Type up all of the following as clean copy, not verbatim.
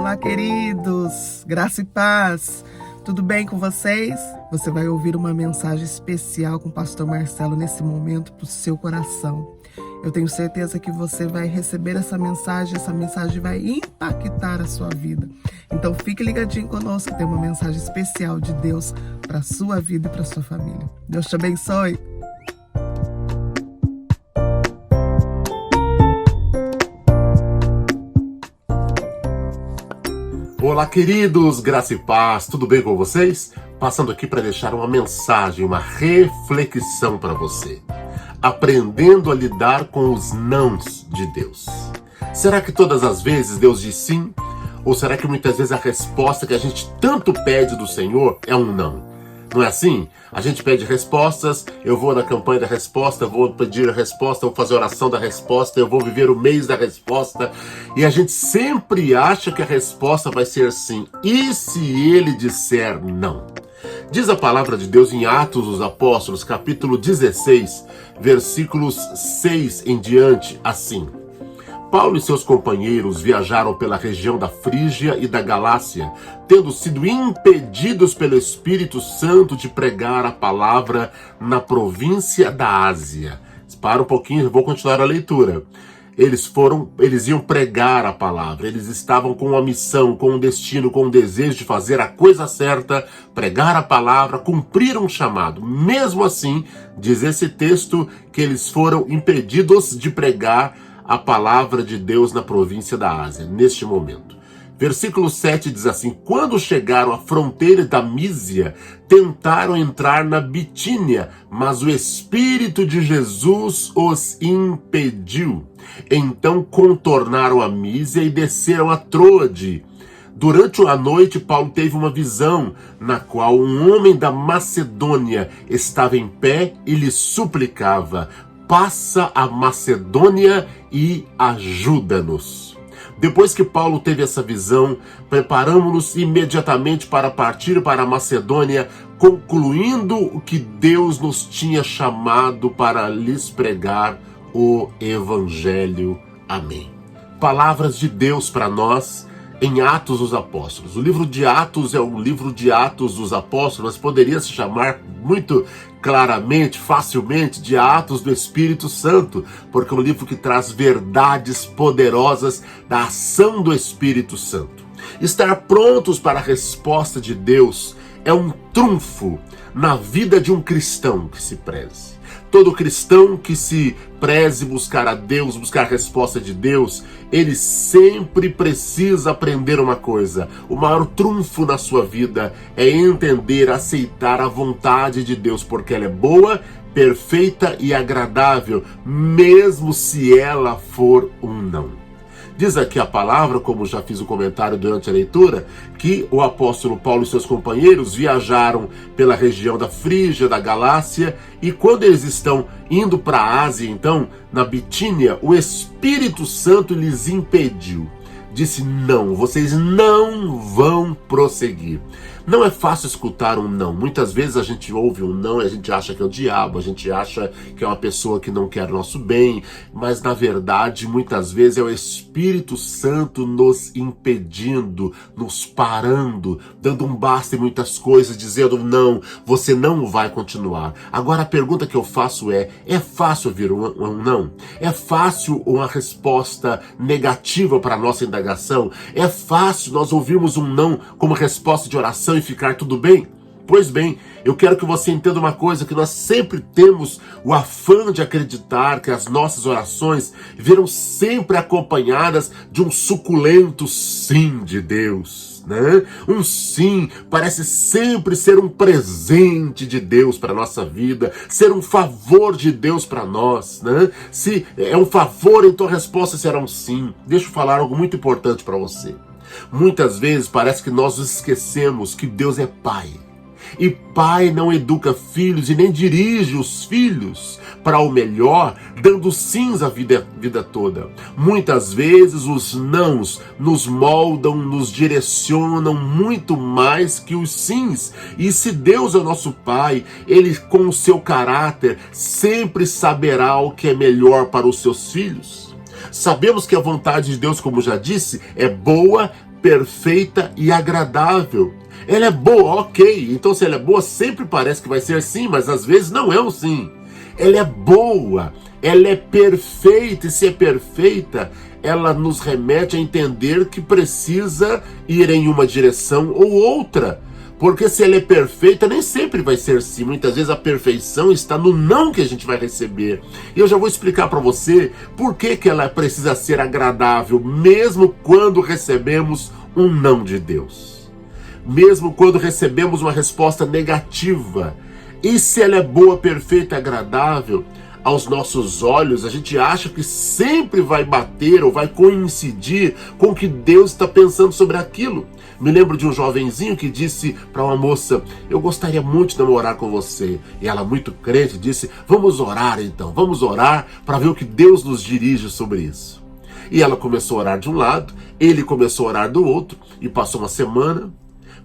Olá, queridos! Graça e paz! Tudo bem com vocês? Você vai ouvir uma mensagem especial com o pastor Marcelo nesse momento para o seu coração. Eu tenho certeza que você vai receber essa mensagem vai impactar a sua vida. Então fique ligadinho conosco, tem uma mensagem especial de Deus para a sua vida e para a sua família. Deus te abençoe! Olá, queridos, graça e paz, tudo bem com vocês? Passando aqui para deixar uma mensagem, uma reflexão para você. Aprendendo a lidar com os nãos de Deus. Será que todas as vezes Deus diz sim? Ou será que muitas vezes a resposta que a gente tanto pede do Senhor é um não? Não é assim? A gente pede respostas, eu vou na campanha da resposta, vou pedir a resposta, vou fazer a oração da resposta, eu vou viver o mês da resposta, e a gente sempre acha que a resposta vai ser sim. E se ele disser não? Diz a palavra de Deus em Atos dos Apóstolos, capítulo 16, versículos 6 em diante, assim: Paulo e seus companheiros viajaram pela região da Frígia e da Galácia, tendo sido impedidos pelo Espírito Santo de pregar a palavra na província da Ásia. Para um pouquinho, eu vou continuar a leitura. Eles iam pregar a palavra, eles estavam com uma missão, com um destino, com um desejo de fazer a coisa certa, pregar a palavra, cumprir um chamado. Mesmo assim, diz esse texto que eles foram impedidos de pregar a palavra de Deus na província da Ásia, neste momento. Versículo 7 diz assim: quando chegaram à fronteira da Mísia, tentaram entrar na Bitínia, mas o Espírito de Jesus os impediu. Então contornaram a Mísia e desceram a Troade. Durante a noite, Paulo teve uma visão, na qual um homem da Macedônia estava em pé e lhe suplicava: passa a Macedônia e ajuda-nos. Depois que Paulo teve essa visão, preparamos-nos imediatamente para partir para a Macedônia, concluindo o que Deus nos tinha chamado para lhes pregar o Evangelho. Amém. Palavras de Deus para nós em Atos dos Apóstolos. O livro de Atos é um livro de Atos dos Apóstolos, mas poderia se chamar muito claramente, facilmente, de Atos do Espírito Santo, porque é um livro que traz verdades poderosas da ação do Espírito Santo. Estar prontos para a resposta de Deus é um trunfo na vida de um cristão que se preze. Todo cristão que se preze buscar a Deus, buscar a resposta de Deus, ele sempre precisa aprender uma coisa. O maior trunfo na sua vida é entender, aceitar a vontade de Deus, porque ela é boa, perfeita e agradável, mesmo se ela for um não. Diz aqui a palavra, como já fiz o comentário durante a leitura, que o apóstolo Paulo e seus companheiros viajaram pela região da Frígia, da Galácia, e quando eles estão indo para a Ásia, então, na Bitínia, o Espírito Santo lhes impediu. Disse: não, vocês não vão prosseguir. Não é fácil escutar um não. Muitas vezes a gente ouve um não e a gente acha que é o diabo, a gente acha que é uma pessoa que não quer nosso bem, mas na verdade muitas vezes é o Espírito Santo nos impedindo, nos parando, dando um basta em muitas coisas, dizendo: não, você não vai continuar. Agora a pergunta que eu faço é fácil ouvir um não? É fácil uma resposta negativa para a nossa indagação? É fácil nós ouvirmos um não como resposta de oração e ficar tudo bem? Pois bem, eu quero que você entenda uma coisa, que nós sempre temos o afã de acreditar que as nossas orações virão sempre acompanhadas de um suculento sim de Deus, né? Um sim parece sempre ser um presente de Deus para a nossa vida, ser um favor de Deus para nós, né? Se é um favor, então a resposta será um sim. Deixa eu falar algo muito importante para você. Muitas vezes parece que nós nos esquecemos que Deus é Pai. E pai não educa filhos e nem dirige os filhos para o melhor, dando sims a vida toda. Muitas vezes os nãos nos moldam, nos direcionam muito mais que os sims. E se Deus é o nosso Pai, Ele com o seu caráter sempre saberá o que é melhor para os seus filhos. Sabemos que a vontade de Deus, como já disse, é boa, perfeita e agradável. Ela é boa, ok. Então se ela é boa, sempre parece que vai ser assim, mas às vezes não é um sim. Ela é boa, ela é perfeita, e se é perfeita, ela nos remete a entender que precisa ir em uma direção ou outra. Porque se ela é perfeita, nem sempre vai ser sim. Muitas vezes a perfeição está no não que a gente vai receber. E eu já vou explicar para você por que ela precisa ser agradável, mesmo quando recebemos um não de Deus. Mesmo quando recebemos uma resposta negativa. E se ela é boa, perfeita e agradável, aos nossos olhos, a gente acha que sempre vai bater ou vai coincidir com o que Deus está pensando sobre aquilo. Me lembro de um jovenzinho que disse para uma moça: eu gostaria muito de namorar com você. E ela, muito crente, disse: vamos orar então, vamos orar para ver o que Deus nos dirige sobre isso. E ela começou a orar de um lado, ele começou a orar do outro, e passou uma semana,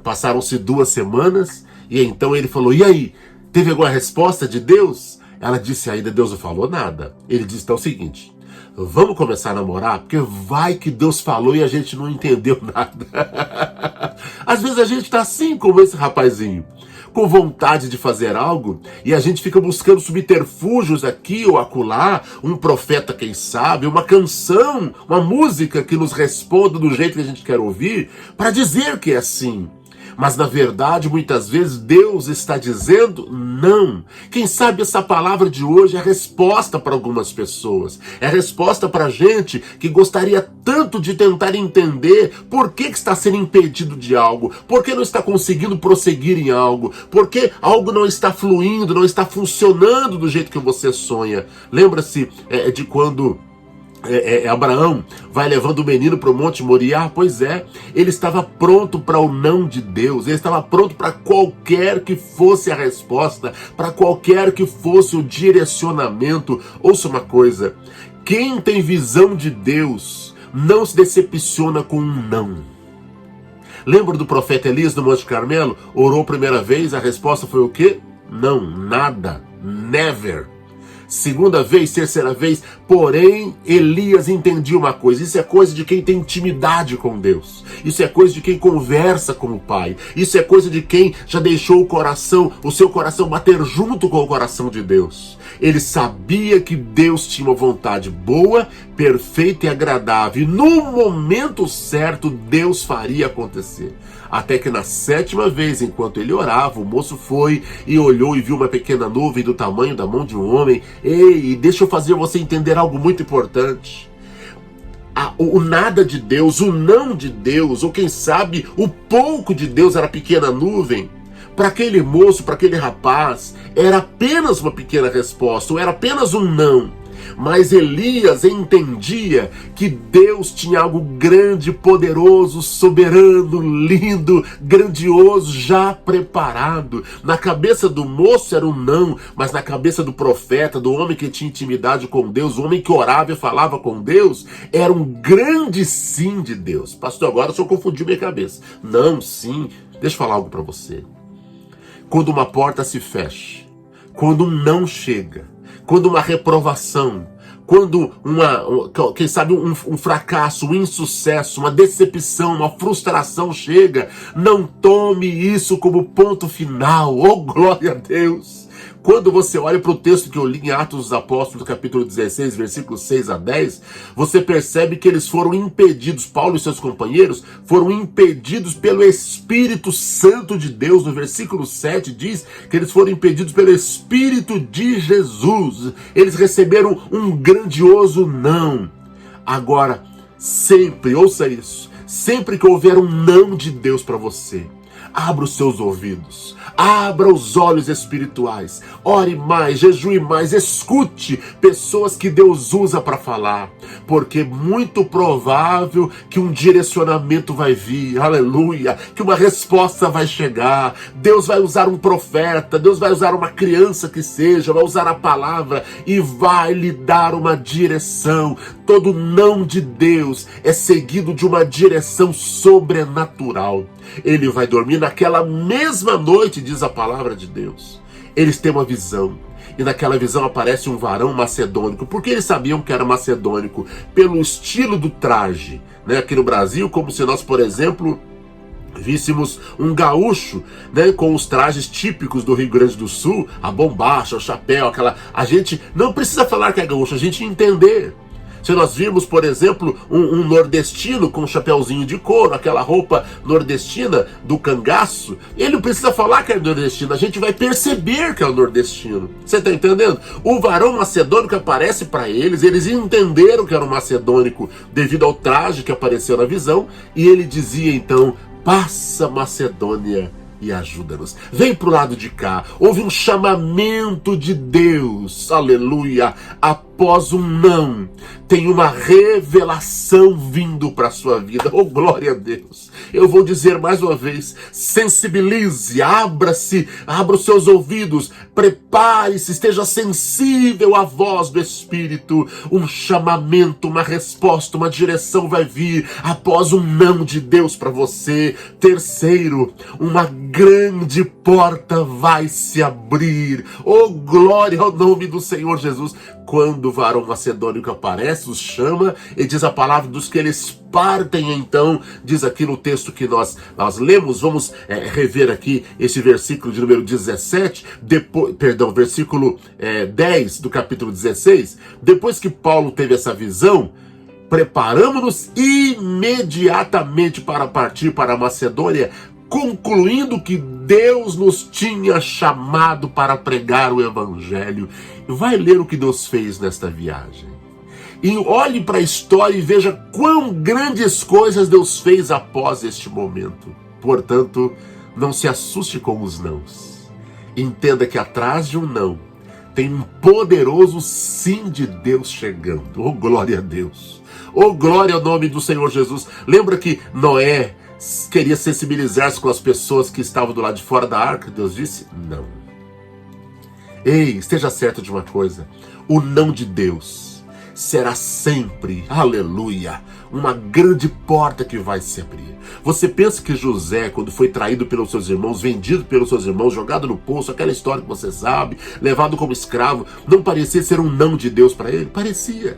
passaram-se 2 semanas, e então ele falou: e aí, teve alguma resposta de Deus? Ela disse: ainda Deus não falou nada. Ele disse: então é o seguinte, vamos começar a namorar, porque vai que Deus falou e a gente não entendeu nada. Às vezes a gente está assim como esse rapazinho, com vontade de fazer algo, e a gente fica buscando subterfúgios aqui ou acolá, um profeta quem sabe, uma canção, uma música que nos responda do jeito que a gente quer ouvir, para dizer que é assim. Mas na verdade, muitas vezes, Deus está dizendo não. Quem sabe essa palavra de hoje é a resposta para algumas pessoas. É a resposta para a gente que gostaria tanto de tentar entender por que está sendo impedido de algo, por que não está conseguindo prosseguir em algo, por que algo não está fluindo, não está funcionando do jeito que você sonha. Lembra-se de quando Abraão vai levando o menino para o Monte Moriá? Pois é, ele estava pronto para o não de Deus, ele estava pronto para qualquer que fosse a resposta, para qualquer que fosse o direcionamento. Ouça uma coisa, quem tem visão de Deus não se decepciona com um não. Lembra do profeta Elias no Monte Carmelo? Orou a primeira vez, a resposta foi o quê? Não, nada, never. Segunda vez, terceira vez, porém Elias entendia uma coisa: isso é coisa de quem tem intimidade com Deus, isso é coisa de quem conversa com o Pai, isso é coisa de quem já deixou o seu coração bater junto com o coração de Deus. Ele sabia que Deus tinha uma vontade boa, perfeita e agradável, e no momento certo Deus faria acontecer. Até que na 7ª vez, enquanto ele orava, o moço foi e olhou e viu uma pequena nuvem do tamanho da mão de um homem. Ei, deixa eu fazer você entender algo muito importante. O nada de Deus, o não de Deus, ou quem sabe o pouco de Deus era a pequena nuvem. Para aquele moço, para aquele rapaz, era apenas uma pequena resposta, ou era apenas um não. Mas Elias entendia que Deus tinha algo grande, poderoso, soberano, lindo, grandioso, já preparado. Na cabeça do moço era um não, mas na cabeça do profeta, do homem que tinha intimidade com Deus, o homem que orava e falava com Deus, era um grande sim de Deus. Pastor, agora o senhor confundiu minha cabeça. Não, sim. Deixa eu falar algo para você. Quando uma porta se fecha, quando um não chega, quando uma reprovação, quando quem sabe um fracasso, um insucesso, uma decepção, uma frustração chega, não tome isso como ponto final. Oh, glória a Deus! Quando você olha para o texto que eu li em Atos dos Apóstolos, capítulo 16, versículos 6 a 10, você percebe que eles foram impedidos, Paulo e seus companheiros, foram impedidos pelo Espírito Santo de Deus. No versículo 7 diz que eles foram impedidos pelo Espírito de Jesus. Eles receberam um grandioso não. Agora, sempre, ouça isso, sempre que houver um não de Deus para você, abra os seus ouvidos, abra os olhos espirituais, ore mais, jejue mais, escute pessoas que Deus usa para falar, porque é muito provável que um direcionamento vai vir, aleluia, que uma resposta vai chegar. Deus vai usar um profeta, Deus vai usar uma criança que seja, vai usar a palavra e vai lhe dar uma direção. Todo não de Deus é seguido de uma direção sobrenatural. Ele vai dormir naquela mesma noite, diz a palavra de Deus. Eles têm uma visão. e naquela visão aparece um varão macedônico. Por que eles sabiam que era macedônico? Pelo estilo do traje, né? Aqui no Brasil, como se nós, por exemplo, víssemos um gaúcho, né, com os trajes típicos do Rio Grande do Sul, a bombacha, o chapéu, aquela... A gente não precisa falar que é gaúcho, a gente entender. Se nós vimos, por exemplo, um nordestino com um chapéuzinho de couro, aquela roupa nordestina do cangaço, ele não precisa falar que é nordestino, a gente vai perceber que é o nordestino. Você está entendendo? O varão macedônico aparece para eles, eles entenderam que era um macedônico devido ao traje que apareceu na visão, e ele dizia então: passa, Macedônia, e ajuda-nos. Vem pro lado de cá. Houve um chamamento de Deus, aleluia. Após um não, tem uma revelação vindo para a sua vida. Oh, glória a Deus. Eu vou dizer mais uma vez: sensibilize, abra os seus ouvidos, prepare-se, esteja sensível à voz do Espírito. Um chamamento, uma resposta, uma direção vai vir após um não de Deus para você. Terceiro, uma grande porta vai se abrir. Oh, glória ao nome do Senhor Jesus. Quando o varão macedônico aparece, os chama, e diz a palavra dos que eles partem então, diz aqui no texto que nós lemos, vamos rever aqui esse versículo de número 17, versículo 10 do capítulo 16, depois que Paulo teve essa visão, preparamos-nos imediatamente para partir para a Macedônia, concluindo que Deus nos tinha chamado para pregar o Evangelho. Vai ler o que Deus fez nesta viagem. E olhe para a história e veja quão grandes coisas Deus fez após este momento. Portanto, não se assuste com os nãos. Entenda que atrás de um não tem um poderoso sim de Deus chegando. Oh, glória a Deus. Oh, glória ao nome do Senhor Jesus. Lembra que Noé queria sensibilizar-se com as pessoas que estavam do lado de fora da arca? Deus disse: não. Ei, esteja certo de uma coisa: o não de Deus será sempre, aleluia, uma grande porta que vai se abrir. Você pensa que José, quando foi traído pelos seus irmãos, vendido pelos seus irmãos, jogado no poço, aquela história que você sabe, levado como escravo, não parecia ser um não de Deus para ele? Parecia.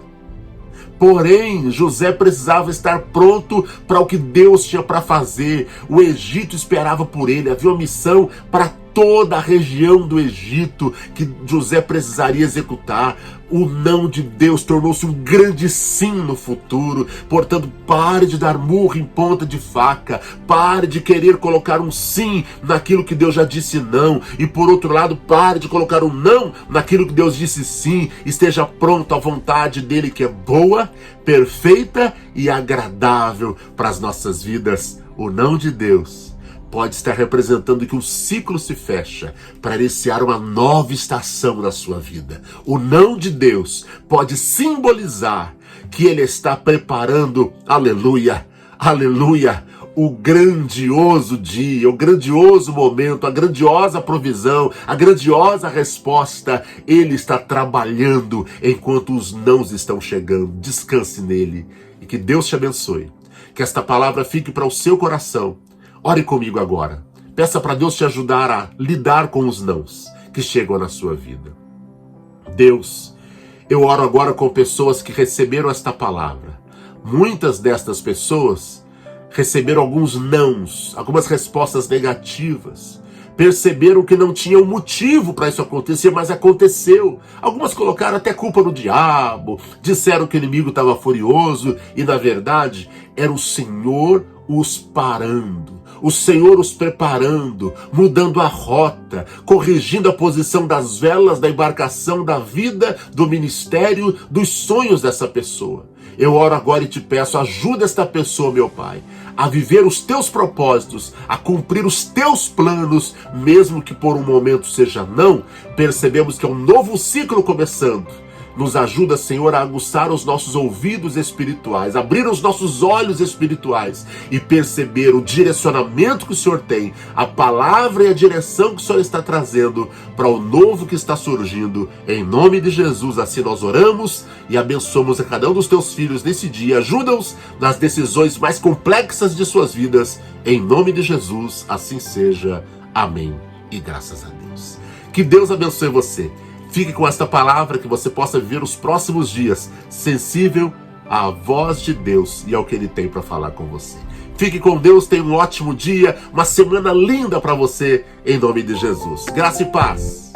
Porém, José precisava estar pronto para o que Deus tinha para fazer. O Egito esperava por ele, havia uma missão para toda a região do Egito que José precisaria executar. O não de Deus tornou-se um grande sim no futuro. Portanto, pare de dar murro em ponta de faca. Pare de querer colocar um sim naquilo que Deus já disse não. E por outro lado, pare de colocar um não naquilo que Deus disse sim. Esteja pronto à vontade dele, que é boa, perfeita e agradável para as nossas vidas. O não de Deus pode estar representando que um ciclo se fecha para iniciar uma nova estação na sua vida. O não de Deus pode simbolizar que ele está preparando, aleluia, aleluia, o grandioso dia, o grandioso momento, a grandiosa provisão, a grandiosa resposta. Ele está trabalhando enquanto os nãos estão chegando. Descanse nele e que Deus te abençoe. Que esta palavra fique para o seu coração. Ore comigo agora. Peça para Deus te ajudar a lidar com os nãos que chegam na sua vida. Deus, eu oro agora com pessoas que receberam esta palavra. Muitas destas pessoas receberam alguns nãos, algumas respostas negativas. Perceberam que não tinham motivo para isso acontecer, mas aconteceu. Algumas colocaram até culpa no diabo, disseram que o inimigo estava furioso e, na verdade, era o Senhor os parando. O Senhor os preparando, mudando a rota, corrigindo a posição das velas da embarcação da vida, do ministério, dos sonhos dessa pessoa. Eu oro agora e te peço, ajuda esta pessoa, meu Pai, a viver os teus propósitos, a cumprir os teus planos, mesmo que por um momento seja não. Percebemos que é um novo ciclo começando. Nos ajuda, Senhor, a aguçar os nossos ouvidos espirituais, abrir os nossos olhos espirituais e perceber o direcionamento que o Senhor tem, a palavra e a direção que o Senhor está trazendo para o novo que está surgindo. Em nome de Jesus, assim nós oramos e abençoamos a cada um dos teus filhos nesse dia. Ajuda-os nas decisões mais complexas de suas vidas. Em nome de Jesus, assim seja. Amém. E graças a Deus. Que Deus abençoe você. Fique com esta palavra, que você possa viver os próximos dias sensível à voz de Deus e ao que Ele tem para falar com você. Fique com Deus, tenha um ótimo dia, uma semana linda para você, em nome de Jesus. Graça e paz.